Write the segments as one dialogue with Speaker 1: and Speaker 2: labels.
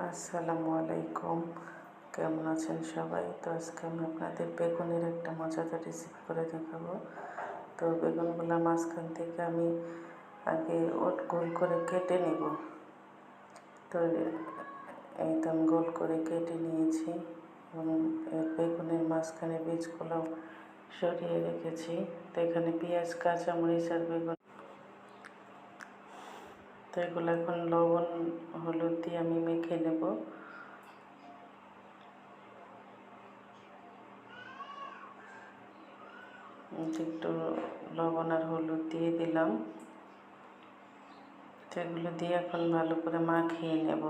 Speaker 1: আসসালামু আলাইকুম। কেমন আছেন সবাই? তো আজকে আমি আপনাদের বেগুনের একটা মজাদার রেসিপি করে দেখাবো। তো বেগুনগুলো মাঝখান থেকে আমি আগে গোল করে কেটে নেব। তো এই তো আমি গোল করে কেটে নিয়েছি এবং বেগুনের মাঝখানে বীজগুলো সরিয়ে রেখেছি। তো এখানে পেঁয়াজ, কাঁচামরিচ আর বেগুন, তো এগুলো এখন লবণ হলুদ দিয়ে আমি মেখে নেব। একটু লবণ আর হলুদ দিয়ে দিলাম। সেগুলো দিয়ে এখন ভালো করে মাখিয়ে নেব।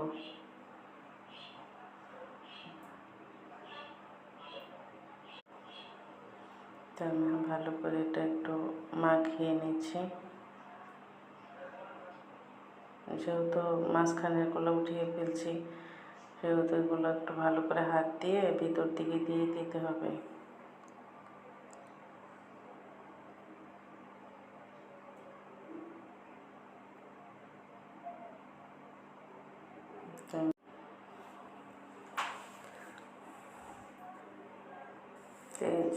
Speaker 1: তো আমি ভালো করে এটা একটু মাখিয়ে নিচ্ছি। যেহেতু মাঝখানেরগুলো উঠিয়ে ফেলছি, সেহেতু এগুলো একটু ভালো করে হাত দিয়ে ভিতর দিকে দিয়ে দিতে হবে।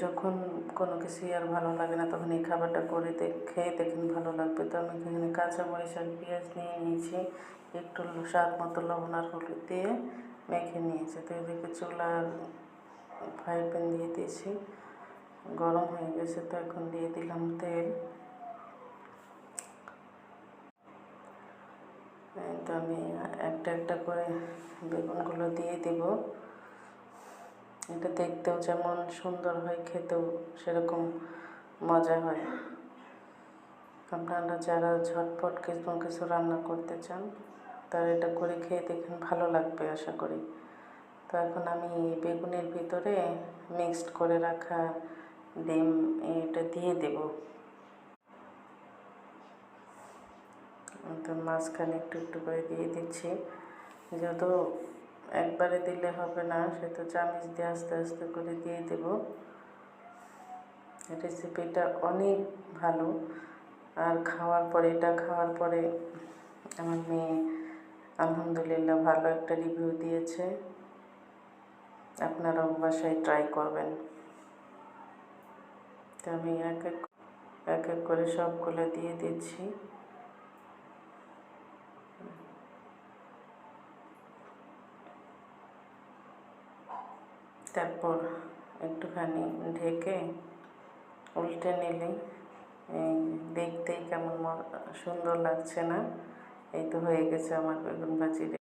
Speaker 1: যখন কোনো কিছুই আর ভালো লাগে না, তখন এই খাবারটা করে খেয়ে দেখেন ভালো লাগবে। তো আমি এখানে কাঁচামরিচ আর পেঁয়াজ নিয়ে নিয়েছি, একটু স্বাদ মতো লবণ আর হলুদ দিয়ে মেখে নিয়েছি। তো এদিকে চুলার ফ্রাই প্যান দিয়ে দিয়েছি, গরম হয়ে গেছে। তো এখন দিয়ে দিলাম তেল। তো আমি একটা একটা করে বেগুনগুলো দিয়ে দেব। এটা দেখতেও যেমন সুন্দর হয়, খেতেও সেরকম মজা হয়। আপনারা যারা ঝটপট কিছু কিছু রান্না করতে চান, তারা এটা করে খেয়ে দেখেন, ভালো লাগবে আশা করি। তো এখন আমি বেগুনের ভিতরে মিক্সড করে রাখা ডিম এটা দিয়ে দেব। তো মাঝখানে একটু একটু করে দিয়ে দিচ্ছি, যেহেতু একবারে দিলে হবে না, সেহেতু চামচ দিয়ে আস্তে আস্তে করে দিয়ে দেব। রেসিপিটা অনেক ভালো। আর এটা খাওয়ার পরে আমার মেয়ে আলহামদুলিল্লাহ ভালো একটা রিভিউ দিয়েছে। আপনারাও বাসায় ট্রাই করবেন। তো আমি এক এক করে সবগুলো দিয়ে দিচ্ছি। তারপর একটুখানি ঢেকে উল্টে নিলে দেখতেই কেমন সুন্দর লাগছে না? এই তো হয়ে গেছে আমার বেগুন ভাজি।